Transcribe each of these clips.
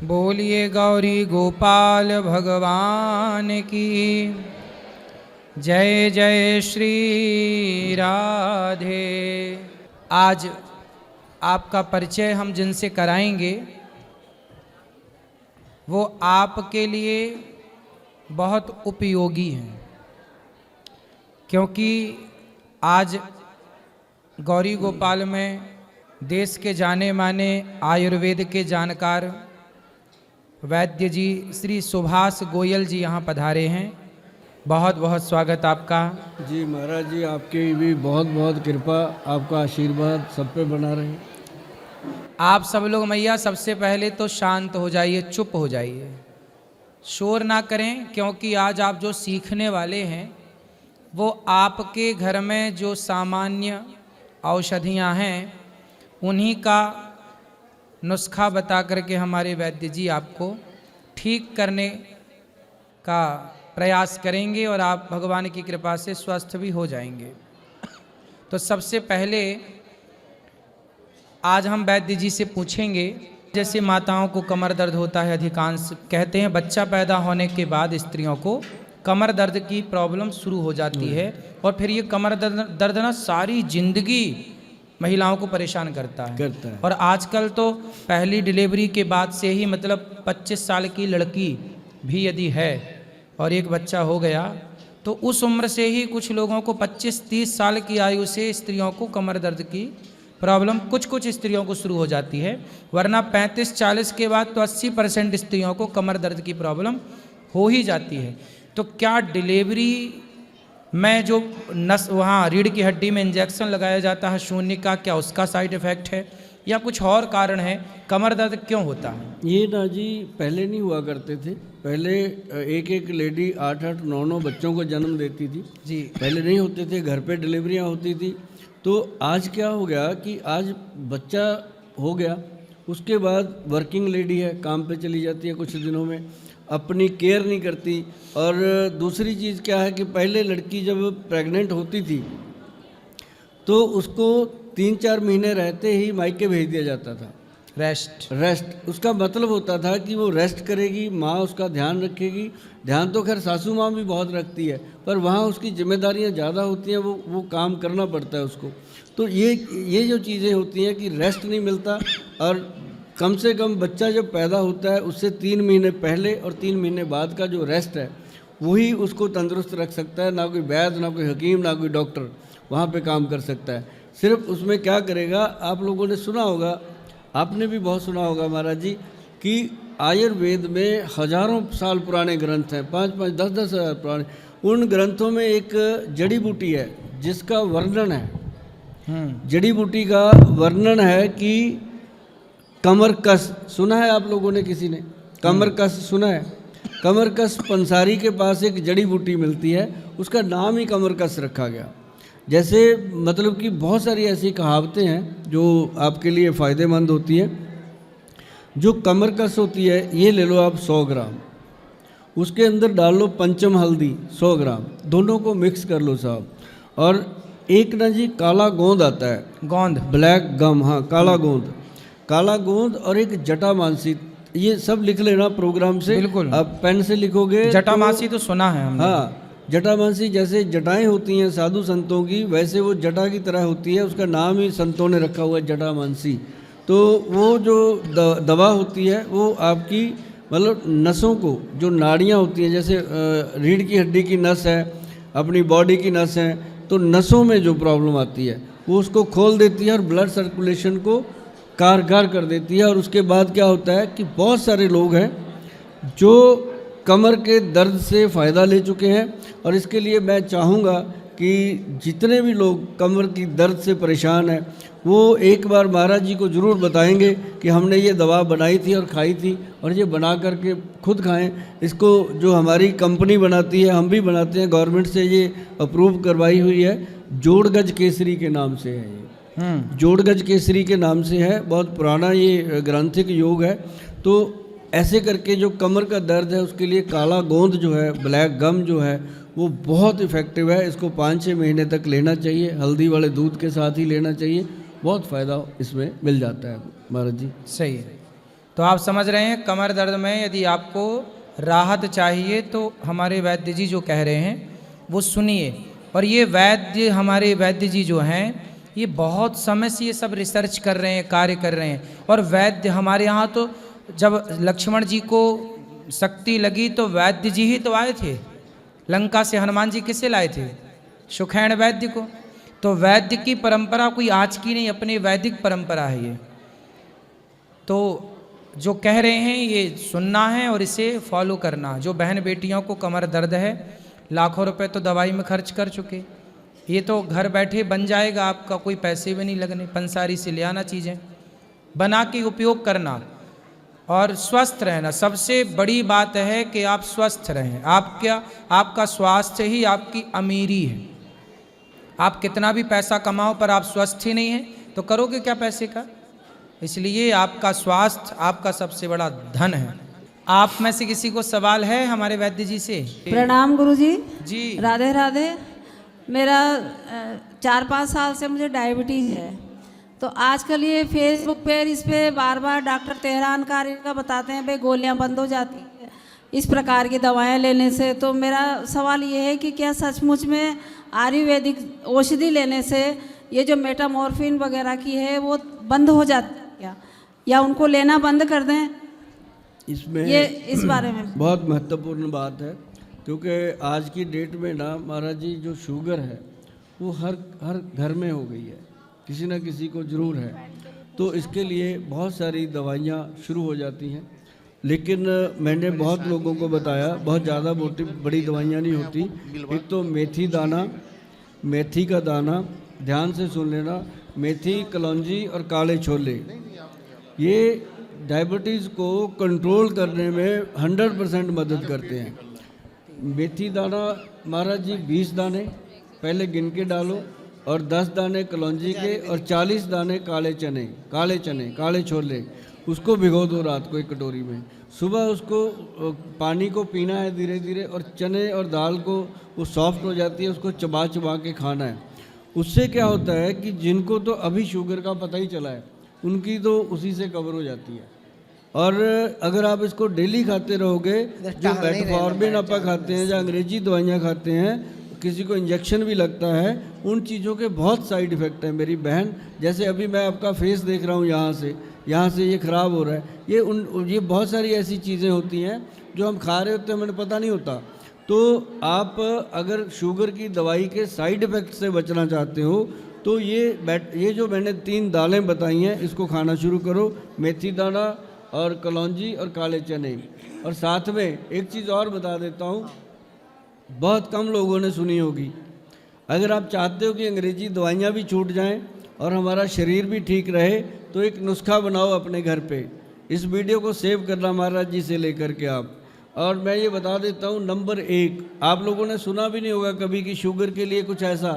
बोलिए गौरी गोपाल भगवान की जय जय श्री राधे। आज आपका परिचय हम जिनसे कराएंगे वो आपके लिए बहुत उपयोगी हैं, क्योंकि आज गौरी गोपाल में देश के जाने माने आयुर्वेद के जानकार वैद्य जी श्री सुभाष गोयल जी यहाँ पधारे हैं। बहुत बहुत स्वागत आपका। जी महाराज जी, आपकी भी बहुत बहुत कृपा, आपका आशीर्वाद सब पे बना रहे। आप सब लोग मैया सबसे पहले तो शांत हो जाइए, चुप हो जाइए, शोर ना करें, क्योंकि आज आप जो सीखने वाले हैं वो आपके घर में जो सामान्य औषधियाँ हैं उन्हीं का नुस्खा बता करके हमारे वैद्य जी आपको ठीक करने का प्रयास करेंगे और आप भगवान की कृपा से स्वस्थ भी हो जाएंगे। तो सबसे पहले आज हम वैद्य जी से पूछेंगे, जैसे माताओं को कमर दर्द होता है, अधिकांश कहते हैं बच्चा पैदा होने के बाद स्त्रियों को कमर दर्द की प्रॉब्लम शुरू हो जाती है और फिर ये कमर दर्द ना सारी जिंदगी महिलाओं को परेशान करता है। और आजकल तो पहली डिलीवरी के बाद से ही मतलब 25 साल की लड़की भी यदि है और एक बच्चा हो गया तो उस उम्र से ही कुछ लोगों को 25-30 साल की आयु से स्त्रियों को कमर दर्द की प्रॉब्लम कुछ स्त्रियों को शुरू हो जाती है, वरना 35-40 के बाद तो 80% स्त्रियों को कमर दर्द की प्रॉब्लम हो ही जाती है। तो क्या डिलीवरी में जो नस वहाँ रीढ़ की हड्डी में इंजेक्शन लगाया जाता है शून्य का, क्या उसका साइड इफ़ेक्ट है या कुछ और कारण है? कमर दर्द क्यों होता है? ये ना जी पहले नहीं हुआ करते थे। पहले एक लेडी 8-8, 9-9 बच्चों को जन्म देती थी जी। पहले नहीं होते थे, घर पे डिलीवरियाँ होती थी। तो आज क्या हो गया कि आज बच्चा हो गया, उसके बाद वर्किंग लेडी है, काम पे चली जाती है, कुछ दिनों में अपनी केयर नहीं करती। और दूसरी चीज़ क्या है कि पहले लड़की जब प्रेग्नेंट होती थी तो उसको 3-4 महीने रहते ही मायके भेज दिया जाता था। रेस्ट उसका मतलब होता था कि वो रेस्ट करेगी, माँ उसका ध्यान रखेगी। ध्यान तो खैर सासू माँ भी बहुत रखती है, पर वहाँ उसकी जिम्मेदारियाँ ज़्यादा होती हैं, वो काम करना पड़ता है उसको। तो ये जो चीज़ें होती हैं कि रेस्ट नहीं मिलता, और कम से कम बच्चा जब पैदा होता है उससे 3 महीने पहले और 3 महीने बाद का जो रेस्ट है वही उसको तंदुरुस्त रख सकता है। ना कोई वैद्य, ना कोई हकीम, ना कोई डॉक्टर वहाँ पे काम कर सकता है। सिर्फ उसमें क्या करेगा, आप लोगों ने सुना होगा, आपने भी बहुत सुना होगा महाराज जी, कि आयुर्वेद में हजारों साल पुराने ग्रंथ हैं, 5-5, 10-10 हज़ार पुराने। उन ग्रंथों में एक जड़ी बूटी है जिसका वर्णन है, जड़ी बूटी का वर्णन है कि कमरकस। सुना है आप लोगों ने, किसी ने कमरकस सुना है? कमरकस पंसारी के पास एक जड़ी बूटी मिलती है, उसका नाम ही कमरकस रखा गया। जैसे मतलब कि बहुत सारी ऐसी कहावतें हैं जो आपके लिए फ़ायदेमंद होती है। जो कमरकस होती है, ये ले लो आप 100 ग्राम, उसके अंदर डाल लो पंचम हल्दी 100 ग्राम, दोनों को मिक्स कर लो साहब। और एक ना जी काला गोंद आता है, गोंद, ब्लैक गम, हाँ काला गोंद, और एक जटामांसी। ये सब लिख लेना प्रोग्राम से, बिल्कुल आप पेन से लिखोगे। जटामांसी तो सुना है हमने। हाँ, जटामांसी जैसे जटाएं होती हैं साधु संतों की, वैसे वो जटा की तरह होती है, उसका नाम ही संतों ने रखा हुआ है जटामांसी। तो वो जो दवा होती है वो आपकी मतलब नसों को, जो नाड़ियाँ होती हैं, जैसे रीढ़ की हड्डी की नस है, अपनी बॉडी की नस है, तो नसों में जो प्रॉब्लम आती है वो उसको खोल देती है और ब्लड सर्कुलेशन को कारगर कर देती है। और उसके बाद क्या होता है कि बहुत सारे लोग हैं जो कमर के दर्द से फ़ायदा ले चुके हैं। और इसके लिए मैं चाहूँगा कि जितने भी लोग कमर की दर्द से परेशान हैं वो एक बार महाराज जी को ज़रूर बताएंगे कि हमने ये दवा बनाई थी और खाई थी, और ये बना करके खुद खाएं। इसको जो हमारी कंपनी बनाती है, हम भी बनाते हैं, गवर्नमेंट से ये अप्रूव करवाई हुई है, जोड़गज केसरी के नाम से है। ये जोड़गज केसरी के नाम से है, बहुत पुराना ये ग्रंथिक योग है। तो ऐसे करके जो कमर का दर्द है उसके लिए काला गोंद जो है, ब्लैक गम जो है, वो बहुत इफ़ेक्टिव है। इसको 5-6 महीने तक लेना चाहिए, हल्दी वाले दूध के साथ ही लेना चाहिए, बहुत फ़ायदा इसमें मिल जाता है महाराज जी। सही है। तो आप समझ रहे हैं, कमर दर्द में यदि आपको राहत चाहिए तो हमारे वैद्य जी जो कह रहे हैं वो सुनिए। और ये वैद्य, हमारे वैद्य जी जो हैं, ये बहुत समय से ये सब रिसर्च कर रहे हैं, कार्य कर रहे हैं। और वैद्य हमारे यहाँ तो जब लक्ष्मण जी को शक्ति लगी तो वैद्य जी ही तो आए थे। लंका से हनुमान जी किसे लाए थे? सुखैन वैद्य को। तो वैद्य की परंपरा कोई आज की नहीं, अपनी वैदिक परंपरा है ये। तो जो कह रहे हैं ये सुनना है और इसे फॉलो करना। जो बहन बेटियों को कमर दर्द है, लाखों रुपए तो दवाई में खर्च कर चुके, ये तो घर बैठे बन जाएगा आपका, कोई पैसे भी नहीं लगने। पंसारी से ले आना चीज़ें, बना के उपयोग करना और स्वस्थ रहना। सबसे बड़ी बात है कि आप स्वस्थ रहें। आपका स्वास्थ्य ही आपकी अमीरी है। आप कितना भी पैसा कमाओ पर आप स्वस्थ ही नहीं हैं तो करोगे क्या पैसे का? इसलिए आपका स्वास्थ्य आपका सबसे बड़ा धन है। आप में से किसी को सवाल है हमारे वैद्य जी से? प्रणाम गुरु जी। जी राधे राधे। मेरा 4-5 साल से मुझे डायबिटीज़ है। तो आजकल ये फेसबुक पे इस पे बार बार डॉक्टर तेहरान कारी का बताते हैं भाई गोलियां बंद हो जाती है इस प्रकार की दवाएं लेने से। तो मेरा सवाल ये है कि क्या सचमुच में आयुर्वेदिक औषधि लेने से ये जो मेटामॉर्फिन वगैरह की है वो बंद हो जाती है क्या, या उनको लेना बंद कर दें? इसमें ये इस बारे में बहुत महत्वपूर्ण बात है, क्योंकि आज की डेट में ना महाराज जी जो शुगर है वो हर घर में हो गई है, किसी न किसी को ज़रूर है। तो इसके लिए बहुत सारी दवाइयाँ शुरू हो जाती हैं। लेकिन मैंने बहुत लोगों को बताया बहुत ज़्यादा मोटी बड़ी दवाइयाँ नहीं होती। एक तो मेथी दाना, मेथी का दाना, ध्यान से सुन लेना, मेथी, कलौंजी और काले छोले, ये डायबिटीज़ को कंट्रोल करने में 100% मदद करते हैं। मेथी दाना महाराज जी 20 दाने पहले गिन के डालो और 10 दाने कलौंजी के और 40 दाने काले छोले, उसको भिगो दो रात को एक कटोरी में। सुबह उसको पानी को पीना है धीरे धीरे, और चने और दाल को वो सॉफ्ट हो जाती है, उसको चबा चबा के खाना है। उससे क्या होता है कि जिनको तो अभी शुगर का पता ही चला है उनकी तो उसी से कवर हो जाती है। और अगर आप इसको डेली खाते रहोगे, जो मेटफॉर्मिन आप खाते हैं, जो अंग्रेजी दवाइयाँ खाते हैं, किसी को इंजेक्शन भी लगता है, उन चीज़ों के बहुत साइड इफ़ेक्ट हैं मेरी बहन। जैसे अभी मैं आपका फेस देख रहा हूँ, यहाँ से ये ख़राब हो रहा है, ये बहुत सारी ऐसी चीज़ें होती हैं जो हम खा रहे होते हैं, हमें पता नहीं होता। तो आप अगर शुगर की दवाई के साइड इफ़ेक्ट से बचना चाहते हो तो ये जो मैंने 3 दालें बताई हैं इसको खाना शुरू करो, मेथी दाना और कलौंजी और काले चने। और साथ में एक चीज़ और बता देता हूँ, बहुत कम लोगों ने सुनी होगी। अगर आप चाहते हो कि अंग्रेजी दवाइयाँ भी छूट जाएं और हमारा शरीर भी ठीक रहे तो एक नुस्खा बनाओ अपने घर पे। इस वीडियो को सेव करना महाराज जी से लेकर के आप। और मैं ये बता देता हूँ, नंबर 1, आप लोगों ने सुना भी नहीं होगा कभी कि शुगर के लिए कुछ ऐसा,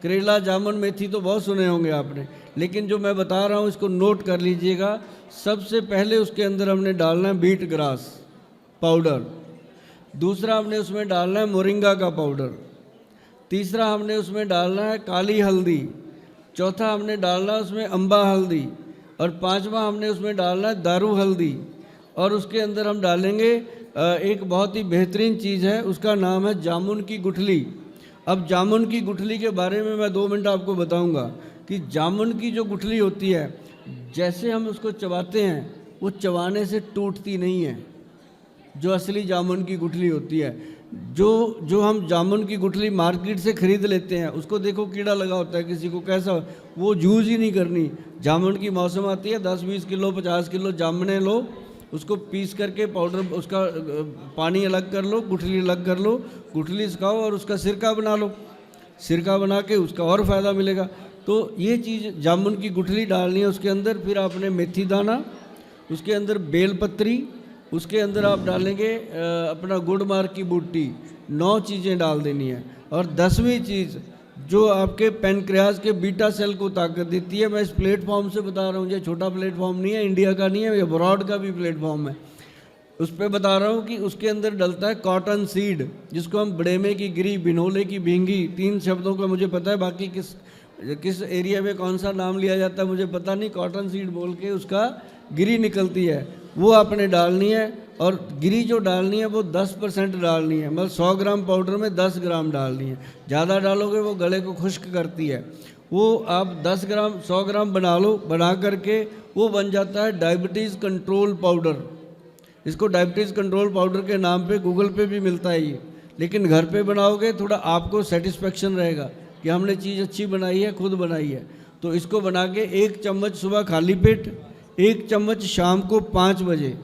करेला, जामुन, मेथी तो बहुत सुने होंगे आपने, लेकिन जो मैं बता रहा हूँ इसको नोट कर लीजिएगा। सबसे पहले उसके अंदर हमने डालना है बीट ग्रास पाउडर, दूसरा हमने उसमें डालना है मोरिंगा का पाउडर, तीसरा हमने उसमें डालना है काली हल्दी, चौथा हमने डालना है उसमें अम्बा हल्दी, और पांचवा हमने उसमें डालना है दारू हल्दी। और उसके अंदर हम डालेंगे एक बहुत ही बेहतरीन चीज़ है, उसका नाम है जामुन की गुठली। अब जामुन की गुठली के बारे में मैं 2 मिनट आपको बताऊंगा कि जामुन की जो गुठली होती है, जैसे हम उसको चबाते हैं वो चबाने से टूटती नहीं है। जो असली जामुन की गुठली होती है, जो हम जामुन की गुठली मार्केट से ख़रीद लेते हैं, उसको देखो कीड़ा लगा होता है, किसी को कैसा, वो यूज़ ही नहीं करनी। जामुन की मौसम आती है, 10-20 किलो 50 किलो जामुने लो, उसको पीस करके पाउडर, उसका पानी अलग कर लो, गुठली अलग कर लो, गुठली सुखाओ और उसका सिरका बना लो। सिरका बना के उसका और फ़ायदा मिलेगा। तो ये चीज़ जामुन की गुठली डालनी है उसके अंदर। फिर आपने मेथी दाना, उसके अंदर बेलपत्री, उसके अंदर आप डालेंगे अपना गुड़ मार्ग की बूटी। 9 चीज़ें डाल देनी है। और 10वीं चीज़ जो आपके पेनक्रियाज के बीटा सेल को ताकत देती है, मैं इस प्लेटफॉर्म से बता रहा हूँ, ये छोटा प्लेटफॉर्म नहीं है, इंडिया का नहीं है, ये अब्रॉड का भी प्लेटफॉर्म है, उस पर बता रहा हूँ कि उसके अंदर डलता है कॉटन सीड, जिसको हम बड़ेमे की गिरी, बिनोले की भींगी, 3 शब्दों का मुझे पता है, बाकी किस एरिया में कौन सा नाम लिया जाता है मुझे पता नहीं। कॉटन सीड बोल के उसका गिरी निकलती है, वो आपने डालनी है, और गिरी जो डालनी है वो 10% डालनी है, मतलब 100 ग्राम पाउडर में 10 ग्राम डालनी है। ज़्यादा डालोगे वो गले को खुश्क करती है। वो आप 10 ग्राम 100 ग्राम बना लो, बना करके वो बन जाता है डायबिटीज़ कंट्रोल पाउडर। इसको डायबिटीज़ कंट्रोल पाउडर के नाम पे गूगल पे भी मिलता है ये, लेकिन घर पे बनाओगे थोड़ा आपको सेटिस्फेक्शन रहेगा कि हमने चीज़ अच्छी बनाई है, खुद बनाई है। तो इसको बना के 1 चम्मच सुबह खाली पेट, 1 चम्मच शाम को 5 बजे,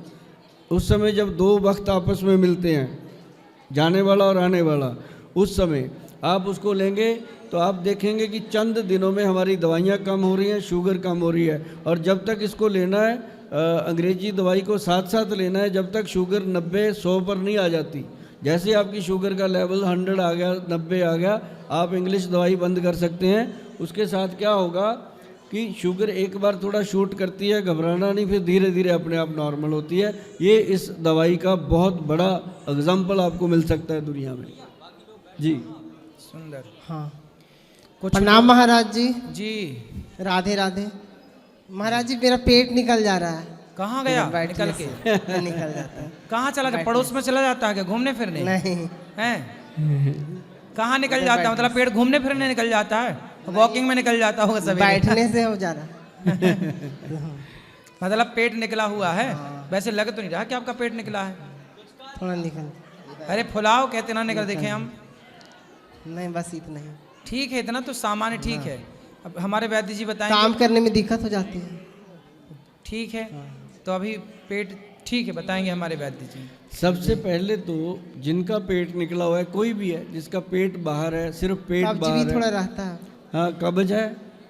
उस समय जब 2 वक्त आपस में मिलते हैं, जाने वाला और आने वाला, उस समय आप उसको लेंगे तो आप देखेंगे कि चंद दिनों में हमारी दवाइयाँ कम हो रही हैं, शुगर कम हो रही है। और जब तक इसको लेना है, अंग्रेजी दवाई को साथ साथ लेना है, जब तक शुगर 90-100 पर नहीं आ जाती। जैसे आपकी शुगर का लेवल 100 आ गया, 90 आ गया, आप इंग्लिश दवाई बंद कर सकते हैं। उसके साथ क्या होगा कि शुगर एक बार थोड़ा शूट करती है, घबराना नहीं, फिर धीरे धीरे अपने आप नॉर्मल होती है। ये इस दवाई का बहुत बड़ा एग्जाम्पल आपको मिल सकता है दुनिया में। जी सुंदर। हाँ, कुछ प्रणाम महाराज जी। जी, राधे राधे। महाराज जी मेरा पेट निकल जा रहा है। कहाँ गया बैठने निकल के? से निकल जाता है। कहाँ चला जाता? पड़ोस में चला जाता है क्या घूमने फिरने? नहीं, हैं? कहाँ निकल जाता है? मतलब पेट घूमने फिरने निकल जाता है, वॉकिंग में निकल जाता होगा सभी। बैठने से हो जा रहा है। मतलब पेट निकला हुआ है। वैसे लग तो नहीं रहा कि आपका पेट निकला है। थोड़ा निकल। अरे फुलाओ कहते ना निकल, देखे हम। नहीं, बस इतना ही। ठीक है, इतना तो सामान्य ठीक है। अब हमारे वैद्य जी बताएंगे। काम करने में दिक्कत हो जाती है। ठीक है, तो अभी पेट ठीक है, बताएंगे हमारे वैद्य जी। सबसे पहले तो जिनका पेट निकला हुआ है, कोई भी है जिसका पेट बाहर है, सिर्फ पेट कब्ज बाहर भी थोड़ा है, रहता है। हाँ कब्ज है,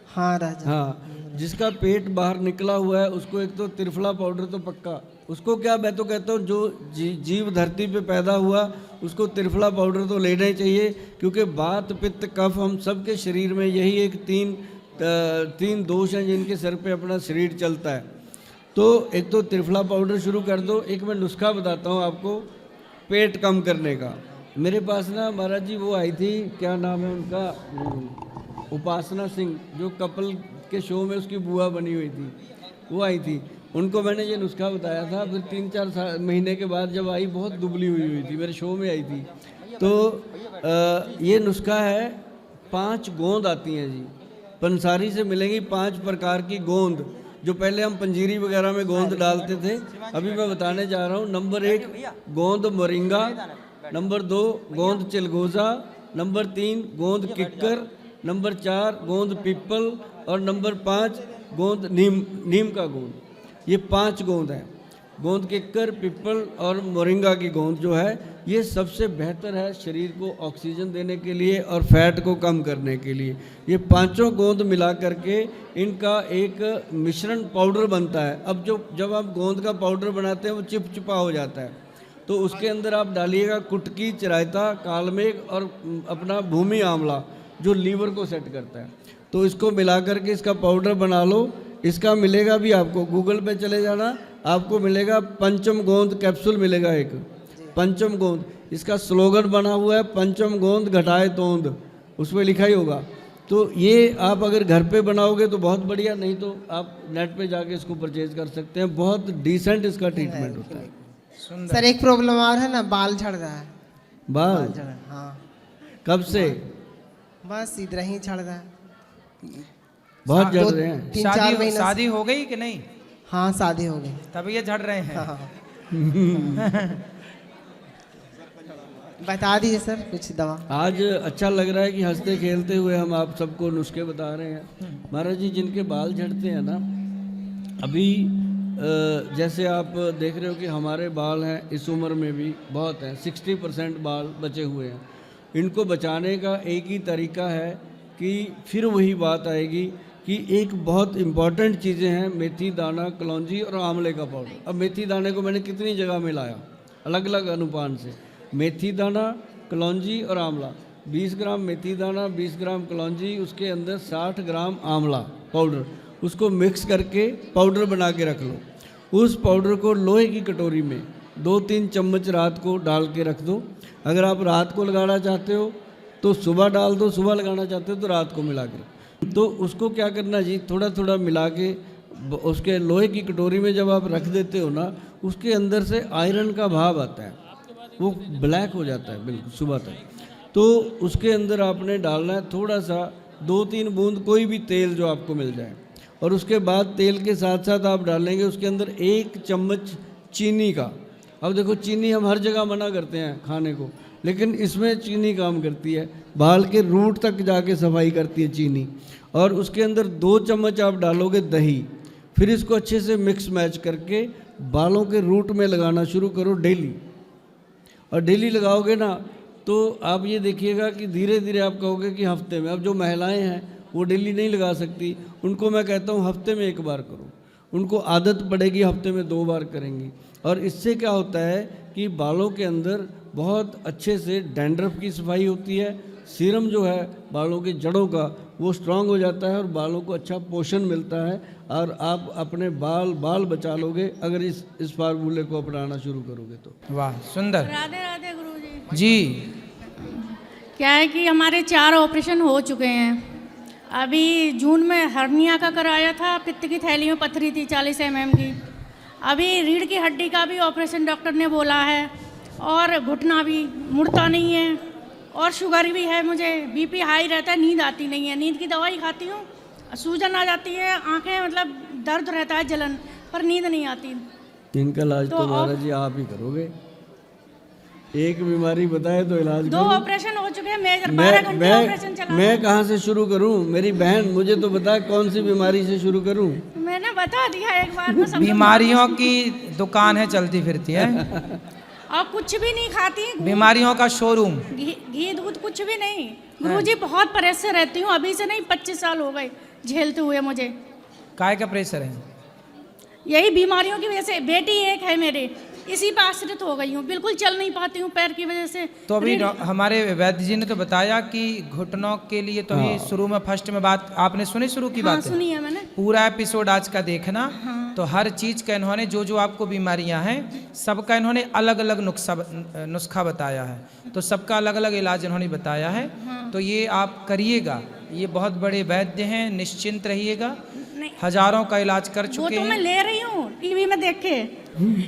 हाँ राजा। हाँ, जिसका पेट बाहर निकला हुआ है उसको एक तो त्रिफला पाउडर तो पक्का, उसको क्या मैं तो कहता हूँ जो जीव धरती पे पैदा हुआ उसको त्रिफला पाउडर तो लेना ही चाहिए, क्योंकि वात पित्त कफ हम सबके शरीर में यही एक तीन दोष हैं जिनके सर पे अपना शरीर चलता है। तो एक तो त्रिफला पाउडर शुरू कर दो। एक मैं नुस्खा बताता हूँ आपको पेट कम करने का। मेरे पास ना महाराज जी वो आई थी, क्या नाम है उनका, उपासना सिंह, जो कपल के शो में उसकी बुआ बनी हुई थी, वो आई थी। उनको मैंने ये नुस्खा बताया था। फिर 3-4 महीने के बाद जब आई, बहुत दुबली हुई थी, मेरे शो में आई थी। तो ये नुस्खा है, 5 गोंद आती हैं जी, पंसारी से मिलेंगी 5 प्रकार की गोंद, जो पहले हम पंजीरी वगैरह में गोंद डालते थे, अभी मैं बताने जा रहा हूँ। नंबर 1 गोंद मोरिंगा, नंबर 2 गोंद चिलगोजा, नंबर 3 गोंद किक्कर, नंबर 4 गोंद पीपल, और नंबर 5 गोंद नीम का गोंद। ये 5 गोंद हैं। गोंद किक्कर, पिपल और मोरिंगा की गोंद जो है ये सबसे बेहतर है शरीर को ऑक्सीजन देने के लिए और फैट को कम करने के लिए। ये 5 गोंद मिला करके इनका एक मिश्रण पाउडर बनता है। अब जब आप गोंद का पाउडर बनाते हैं वो चिपचिपा हो जाता है, तो उसके अंदर आप डालिएगा कुटकी, चिरायता, कालमेघ और अपना भूमि आंवला जो लीवर को सेट करता है। तो इसको मिला करके इसका पाउडर बना लो। इसका मिलेगा भी आपको, गूगल पे चले जाना, आपको मिलेगा पंचम गोंद कैप्सूल मिलेगा एक, पंचम गोंद। इसका स्लोगन बना हुआ है, पंचम गोंद घटाए तोंद, उसमें लिखा ही होगा। तो ये आप अगर घर पे बनाओगे तो बहुत बढ़िया, नहीं तो आप नेट पे जाके इसको परचेज कर सकते हैं। बहुत डिसेंट इसका ट्रीटमेंट होता है। सर एक प्रॉब्लम और है ना, बाल झड़ रहा है। बाल झड़, हाँ। कब से? बस इधर ही झड़ रहा है। बहुत झड़ रहे हैं। 3-4 महीने। शादी हो गई कि नहीं? हाँ शादी हो गई, तभी ये झड़ रहे हैं। हाँ। बता दीजिए सर कुछ दवा। आज अच्छा लग रहा है कि हंसते खेलते हुए हम आप सबको नुस्खे बता रहे हैं। महाराज जी जिनके बाल झड़ते हैं ना, अभी जैसे आप देख रहे हो कि हमारे बाल हैं इस उम्र में भी बहुत हैं, 60% बाल बचे हुए हैं। इनको बचाने का एक ही तरीका है कि फिर वही बात आएगी कि एक बहुत इम्पॉर्टेंट चीज़ें हैं, मेथी दाना, कलौंजी और आंवले का पाउडर। अब मेथी दाने को मैंने कितनी जगह में लाया अलग अलग अनुपान से। मेथी दाना, कलौंजी और आंवला, 20 ग्राम मेथी दाना, 20 ग्राम कलौंजी, उसके अंदर 60 ग्राम आंवला पाउडर, उसको मिक्स करके पाउडर बना के रख लो। उस पाउडर को लोहे की कटोरी में 2-3 चम्मच रात को डाल के रख दो। अगर आप रात को लगाना चाहते हो तो सुबह डाल दो, सुबह लगाना चाहते हो तो रात को मिला के। तो उसको क्या करना जी, थोड़ा थोड़ा मिला के उसके लोहे की कटोरी में जब आप रख देते हो ना, उसके अंदर से आयरन का भाव आता है, वो ब्लैक हो जाता है बिल्कुल सुबह तक। तो उसके अंदर आपने डालना है थोड़ा सा 2-3 बूंद कोई भी तेल जो आपको मिल जाए, और उसके बाद तेल के साथ साथ आप डालेंगे उसके अंदर 1 चम्मच चीनी का। अब देखो चीनी हम हर जगह मना करते हैं खाने को, लेकिन इसमें चीनी काम करती है, बाल के रूट तक जाके सफाई करती है चीनी। और उसके अंदर 2 चम्मच आप डालोगे दही, फिर इसको अच्छे से मिक्स मैच करके बालों के रूट में लगाना शुरू करो डेली। और डेली लगाओगे ना तो आप ये देखिएगा कि धीरे धीरे आप कहोगे कि हफ्ते में, अब जो महिलाएं हैं वो डेली नहीं लगा सकती, उनको मैं कहता हूँ हफ्ते में 1 बार करो, उनको आदत पड़ेगी हफ्ते में 2 बार करेंगी। और इससे क्या होता है कि बालों के अंदर बहुत अच्छे से डैंड्रफ की सफाई होती है, सीरम जो है बालों की जड़ों का वो स्ट्रांग हो जाता है और बालों को अच्छा पोषण मिलता है, और आप अपने बाल बचा लोगे अगर इस फार्मूले को अपनाना शुरू करोगे तो। वाह सुंदर। राधे राधे गुरुजी। जी क्या है कि हमारे 4 ऑपरेशन हो चुके हैं। अभी जून में हर्निया का कराया था, पित्त की थैली में पथरी थी 40 mm की। अभी रीढ़ की हड्डी का भी ऑपरेशन डॉक्टर ने बोला है, और घुटना भी मुड़ता नहीं है, और शुगर भी है मुझे, बीपी हाई रहता है, नींद आती नहीं है, नींद की दवाई खाती हूँ, सूजन आ जाती है, आंखें मतलब दर्द रहता है, जलन, पर नींद नहीं आती। इनका इलाज तो महाराज जी आप ही करोगे, एक बीमारी बताए तो इलाज 2 ऑपरेशन हो चुके हैं, मेजर 12 घंटे ऑपरेशन चला। मैं कहाँ से शुरू करूँ? मेरी बहन मुझे तो बता कौन सी बीमारी से शुरू करूँ? मैंने बता दिया एक बार में। बीमारियों की दुकान है, चलती फिरती है। और कुछ भी नहीं खाती, बीमारियों का शोरूम। घी दूध कुछ भी नहीं। गुरुजी बहुत परहेज से रहती हूँ, अभी से नहीं 25 साल हो गए झेलते हुए मुझे। काय का प्रेशर है? यही बीमारियों की वजह से। बेटी एक है मेरे, इसी पर आश्रित हो गई हूँ, बिल्कुल चल नहीं पाती हूँ पैर की वजह से। तो अभी हमारे वैद्य जी ने तो बताया कि घुटनों के लिए तो ये शुरू में फर्स्ट में बात आपने सुनी, शुरू की बात सुनी है मैंने। पूरा एपिसोड आज का देखना। तो हर चीज का इन्होंने जो आपको बीमारियां हैं सबका इन्होंने अलग अलग नुस्खा बताया है, तो सबका अलग अलग इलाज इन्होंने बताया है। तो ये आप करिएगा, ये बहुत बड़े वैद्य हैं, निश्चिंत रहिएगा। हजारों का इलाज कर चुके हैं। वो तो मैं ले रही हूँ टीवी में देख के,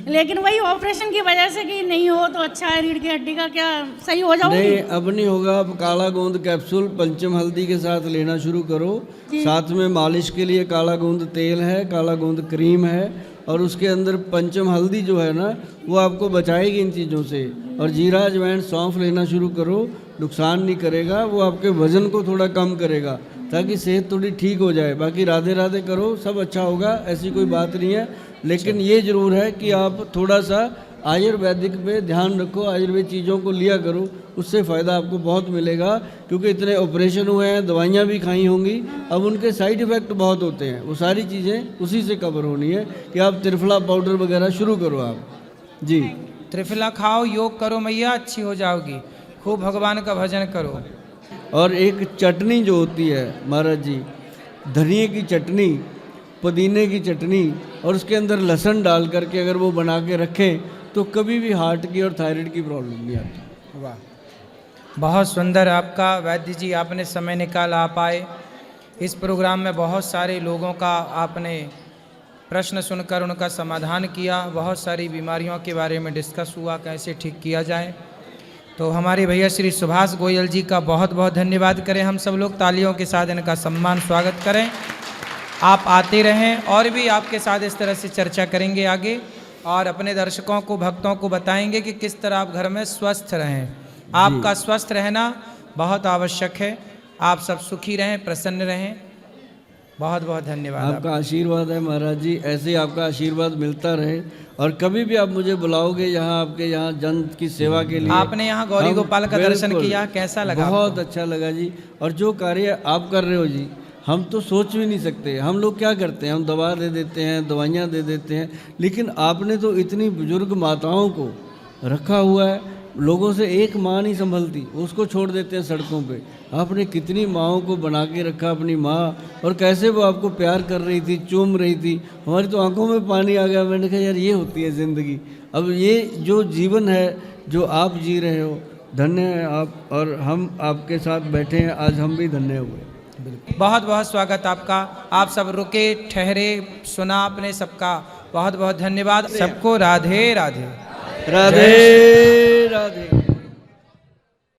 लेकिन वही ऑपरेशन की वजह से कि नहीं हो तो अच्छा है, रीढ़ की हड्डी का क्या सही हो जाऊंगी? नहीं, अब नहीं होगा। अब काला गोंद कैप्सूल पंचम हल्दी के साथ लेना शुरू करो। साथ में मालिश के लिए काला गोंद तेल है, काला गोंद क्रीम है, और उसके अंदर पंचम हल्दी जो है ना वो आपको बचाएगी इन चीज़ों से। और जीरा अजवाइन सौंफ लेना शुरू करो, नुकसान नहीं करेगा, वो आपके वजन को थोड़ा कम करेगा ताकि सेहत थोड़ी ठीक हो जाए। बाकी राधे राधे करो, सब अच्छा होगा, ऐसी कोई बात नहीं है। लेकिन ये ज़रूर है कि आप थोड़ा सा आयुर्वेदिक पे ध्यान रखो, आयुर्वेद चीज़ों को लिया करो, उससे फ़ायदा आपको बहुत मिलेगा। क्योंकि इतने ऑपरेशन हुए हैं, दवाइयाँ भी खाई होंगी, अब उनके साइड इफ़ेक्ट बहुत होते हैं, वो सारी चीज़ें उसी से कवर होनी है कि आप त्रिफला पाउडर वगैरह शुरू करो आप। जी, त्रिफला खाओ, योग करो मैया, अच्छी हो जाओगी, खूब भगवान का भजन करो। और एक चटनी जो होती है महाराज जी, धनिए की चटनी, पुदीने की चटनी, और उसके अंदर लहसुन डाल करके अगर वो बना के रखें तो कभी भी हार्ट की और थायराइड की प्रॉब्लम नहीं आती। वाह, बहुत सुंदर आपका वैद्य जी, आपने समय निकाला, आप आए इस प्रोग्राम में। बहुत सारे लोगों का आपने प्रश्न सुनकर उनका समाधान किया, बहुत सारी बीमारियों के बारे में डिस्कस हुआ, कैसे ठीक किया जाए। तो हमारे भैया श्री सुभाष गोयल जी का बहुत बहुत धन्यवाद करें हम सब लोग, तालियों के साथ इनका सम्मान स्वागत करें। आप आते रहें, और भी आपके साथ इस तरह से चर्चा करेंगे आगे, और अपने दर्शकों को, भक्तों को बताएंगे कि किस तरह आप घर में स्वस्थ रहें। आपका स्वस्थ रहना बहुत आवश्यक है। आप सब सुखी रहें, प्रसन्न रहें। बहुत बहुत धन्यवाद। आपका आशीर्वाद है महाराज जी, ऐसे ही आपका आशीर्वाद मिलता रहे, और कभी भी आप मुझे बुलाओगे यहाँ, आपके यहाँ जन की सेवा के लिए। आपने यहाँ गौरी गोपाल का दर्शन किया, कैसा लगा? बहुत अच्छा लगा जी। और जो कार्य आप कर रहे हो जी, हम तो सोच भी नहीं सकते। हम लोग क्या करते हैं, हम दवा दे देते हैं, दवाइयाँ दे देते हैं, लेकिन आपने तो इतनी बुजुर्ग माताओं को रखा हुआ है। लोगों से एक माँ नहीं संभलती, उसको छोड़ देते हैं सड़कों पे। आपने कितनी माँओं को बना के रखा, अपनी माँ, और कैसे वो आपको प्यार कर रही थी, चूम रही थी। हमारी तो आंखों में पानी आ गया। मैंने कहा यार ये होती है ज़िंदगी। अब ये जो जीवन है जो आप जी रहे हो, धन्य है आप, और हम आपके साथ बैठे हैं, आज हम भी धन्य हुए। बहुत बहुत स्वागत आपका। आप सब रुके, ठहरे, सुना आपने सबका बहुत बहुत धन्यवाद सबको। राधे राधे। राधे